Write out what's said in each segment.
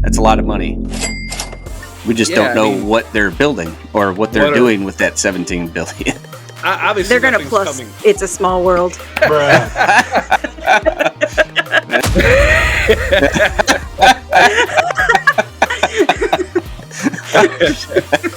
That's a lot of money. We just don't know what they're building or what they're doing with that $17 billion. Obviously, they're going to plus coming. It's a Small World.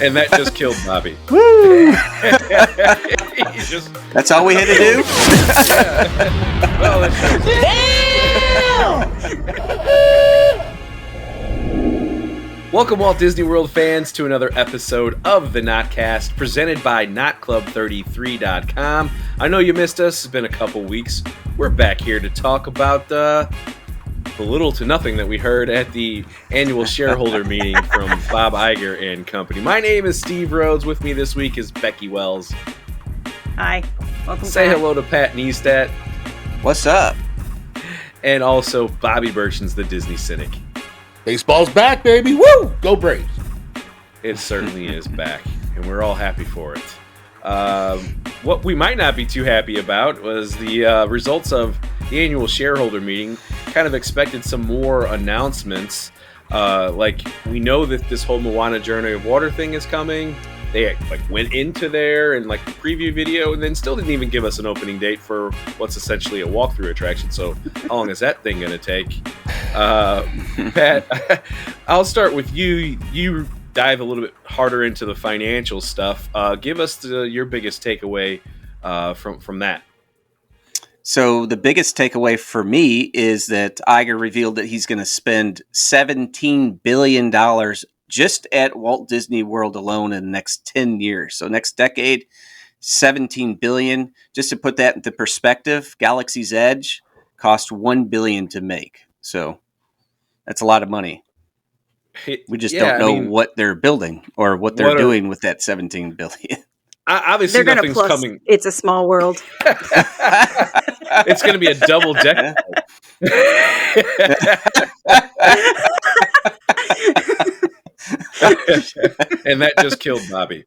And that just killed Bobby. That's all we had to do? Well, welcome, Walt Disney World fans, to another episode of the Notcast, presented by NotClub33.com. I know you missed us. It's been a couple weeks. We're back here to talk about the little to nothing that we heard at the annual shareholder meeting from Bob Iger and company. My name is Steve Rhodes. With me this week is Becky Wells. Hi. Welcome Say back. hello to Pat Neistat. What's up? And also Bobby Berchen's the Disney Cynic. Baseball's back, baby. Woo! Go Braves. It certainly is back, and we're all happy for it. What we might not be too happy about was the results of the annual shareholder meeting. Kind of expected some more announcements. Like, we know that this whole Moana Journey of Water thing is coming. They went into there and the preview video, and then still didn't even give us an opening date for what's essentially a walkthrough attraction. So how long is that thing going to take? Pat, I'll start with you. You dive a little bit harder into the financial stuff. Give us your biggest takeaway from that. So the biggest takeaway for me is that Iger revealed that he's going to spend $17 billion just at Walt Disney World alone in the next 10 years. So next decade, $17 billion. Just to put that into perspective, Galaxy's Edge cost $1 billion to make. So that's a lot of money. We just don't know what they're building or what they're doing with that $17 billion. Obviously, they're nothing's plus coming. It's a Small World. It's going to be a double deck. And that just killed Bobby.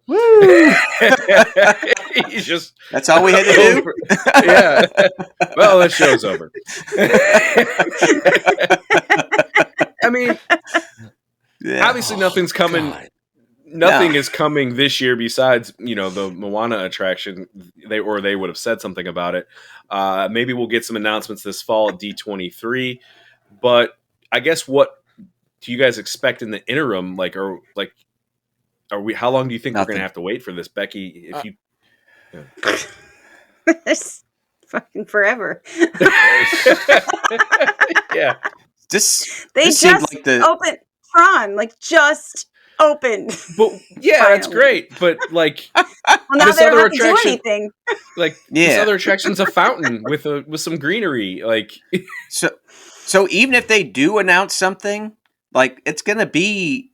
That's all we had to do? Yeah. Well, that show's over. I mean, obviously nothing's coming. God. Nothing is coming this year besides, the Moana attraction. They would have said something about it. Maybe we'll get some announcements this fall at D23. But I guess, what do you guys expect in the interim? Are we? How long do you think we're going to have to wait for this, Becky? If you, It's fucking forever. Yeah. They just opened Tron, just opened. But yeah, that's great. But well, now this they don't other have to do attraction, anything. This other attraction's a fountain with some greenery. So even if they do announce something, it's gonna be,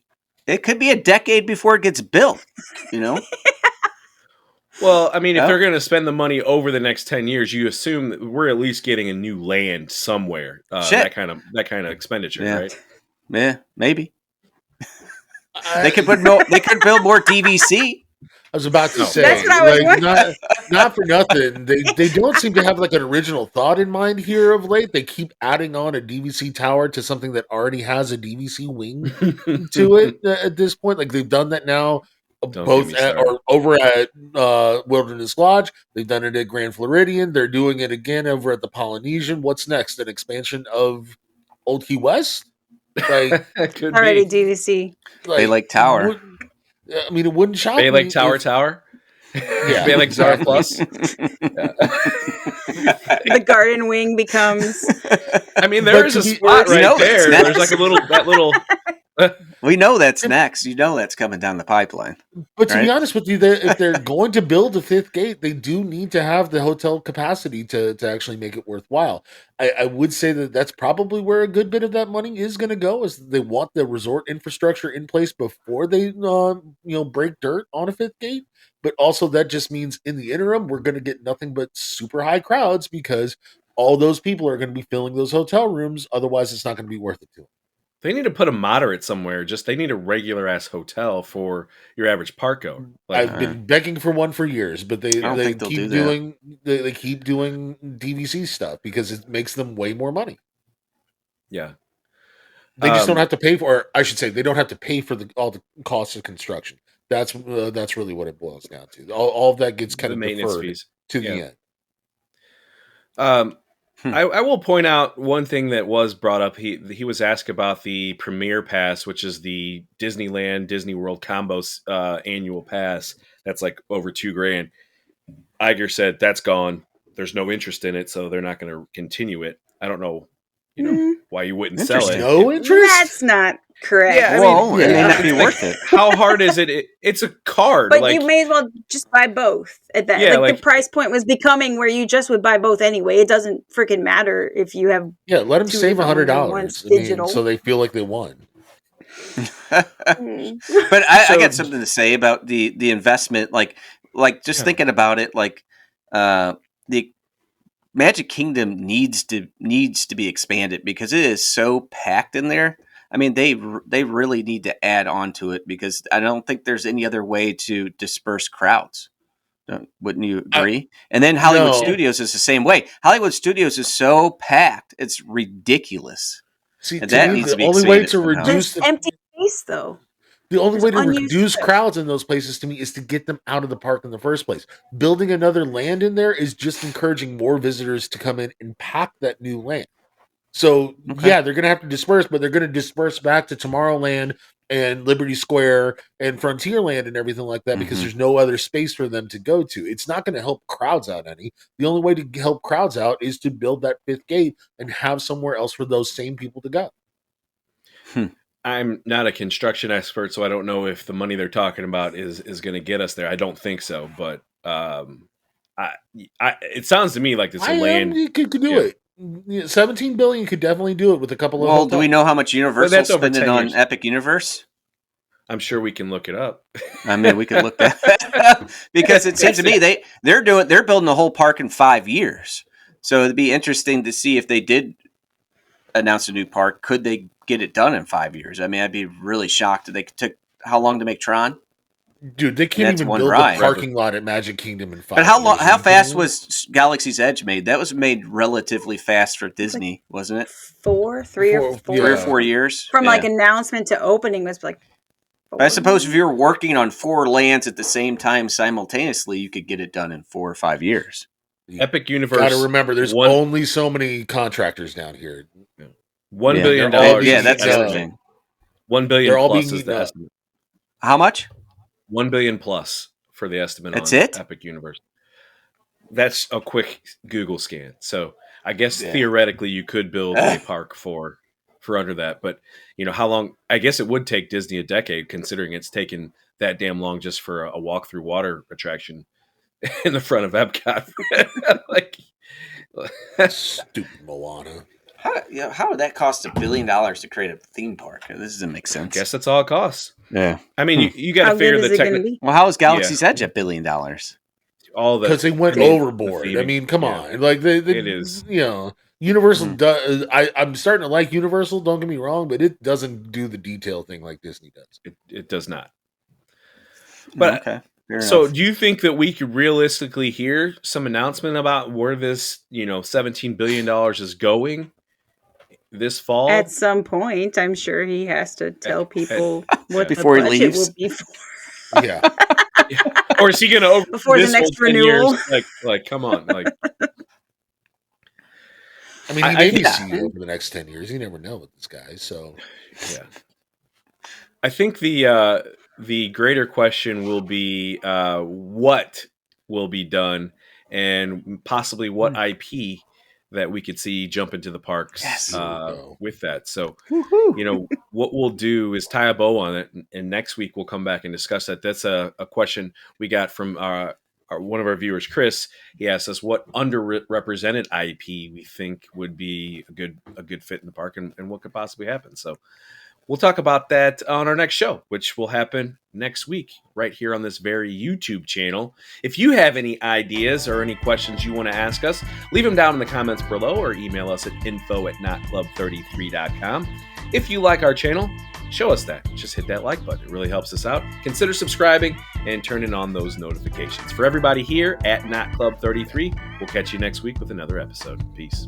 it could be a decade before it gets built. Well, I mean, if they're going to spend the money over the next 10 years, you assume that we're at least getting a new land somewhere. That kind of expenditure, right? Yeah, maybe. They could build more DVC. I was about to say, that's what I was not for nothing. They don't seem to have an original thought in mind here of late. They keep adding on a DVC tower to something that already has a DVC wing to it at this point. They've done that now. Both or over at Wilderness Lodge. They've done it at Grand Floridian. They're doing it again over at the Polynesian. What's next? An expansion of Old Key West? Already DVC. Bay Lake Tower. It wouldn't shock Bay me. Lake Tower? Yeah. Bay Lake Tower Plus? The garden wing becomes... I mean, there is a spot right there. There's a little... We know that's next. That's coming down the pipeline. But to be honest with you, if they're going to build a fifth gate, they do need to have the hotel capacity to actually make it worthwhile. I would say that's probably where a good bit of that money is going to go, is they want the resort infrastructure in place before they break dirt on a fifth gate. But also that just means in the interim, we're going to get nothing but super high crowds because all those people are going to be filling those hotel rooms. Otherwise, it's not going to be worth it to them. They need to put a moderate somewhere. They need a regular ass hotel for your average park goer. I've been begging for one for years, but they keep doing DVC stuff because it makes them way more money. Yeah. They just don't have to pay for, or I should say, they don't have to pay for all the costs of construction. That's really what it boils down to. All of that gets kind of deferred fees to the end. I will point out one thing that was brought up. He was asked about the Premier Pass, which is the Disneyland Disney World combo annual pass. That's like over $2,000. Iger said that's gone. There's no interest in it, so they're not going to continue it. I don't know, why you wouldn't sell it. No interest? That's not correct. Yeah, it may not be worth it. How hard is it? It's a card. But you may as well just buy both at that. Yeah, the price point was becoming where you just would buy both anyway. It doesn't freaking matter if you have. Yeah, let them save $100 so they feel like they won. But I got something to say about the investment. Like just thinking about it, the Magic Kingdom needs to be expanded because it is so packed in there. I mean, they really need to add on to it because I don't think there's any other way to disperse crowds. Wouldn't you agree? And then Hollywood Studios is the same way. Hollywood Studios is so packed, it's ridiculous. See, and that needs to be only way to reduce the empty space, though. The only way to reduce crowds in those places, to me, is to get them out of the park in the first place. Building another land in there is just encouraging more visitors to come in and pack that new land. So, they're going to have to disperse, but they're going to disperse back to Tomorrowland and Liberty Square and Frontierland and everything like that because there's no other space for them to go to. It's not going to help crowds out any. The only way to help crowds out is to build that fifth gate and have somewhere else for those same people to go. I'm not a construction expert, so I don't know if the money they're talking about is going to get us there. I don't think so, but it sounds to me like it's a land. You could do it. $17 billion could definitely do it with a couple of. Well, do we know how much Universal's spending on Epic Universe? I'm sure we can look it up. I mean, we can look that because it seems to me they're building the whole park in 5 years. So it'd be interesting to see if they did announce a new park. Could they get it done in 5 years? I mean, I'd be really shocked. They took how long to make Tron? Dude, they can't even build a parking lot at Magic Kingdom in 5 years. But how fast was Galaxy's Edge made? That was made relatively fast for Disney, wasn't it? 3 or 4 years. From announcement to opening was like 4. I suppose if you're working on 4 lands at the same time simultaneously, you could get it done in 4 or 5 years. Epic Universe. Got to remember, there's only so many contractors down here. $1 billion. Yeah, that's the other thing. $1 billion plus is the estimate. How much? $1 billion plus for the estimate. That's on it? Epic Universe. That's a quick Google scan. So I guess theoretically you could build a park for under that. But how long? I guess it would take Disney a decade, considering it's taken that damn long just for a walk through water attraction in the front of Epcot. Stupid Moana. How would that cost $1 billion to create a theme park? This doesn't make sense. I guess that's all it costs. Yeah. I mean, you got to figure the technical. Well, how is Galaxy's Edge $1 billion? All because they went overboard. I mean, come on, like it is. Universal does. I'm starting to like Universal. Don't get me wrong, but it doesn't do the detail thing like Disney does. It does not. But okay. So, do you think that we could realistically hear some announcement about where this, $17 billion is going this fall? At some point, I'm sure he has to tell people what before the he budget leaves. will be for. Yeah. Or is he going to before the next renewal? Like, come on, like. I mean, he may be CEO for the next 10 years. You never know with this guy. So, yeah. I think the greater question will be what will be done, and possibly what IP that we could see jump into the parks with that. So, what we'll do is tie a bow on it, and next week we'll come back and discuss that. That's a question we got from one of our viewers, Chris. He asked us what underrepresented IP we think would be a good fit in the park, and what could possibly happen. So we'll talk about that on our next show, which will happen next week right here on this very YouTube channel. If you have any ideas or any questions you want to ask us, leave them down in the comments below or email us at info@notclub33.com. If you like our channel, show us that. Just hit that like button. It really helps us out. Consider subscribing and turning on those notifications. For everybody here at Not Club 33, we'll catch you next week with another episode. Peace.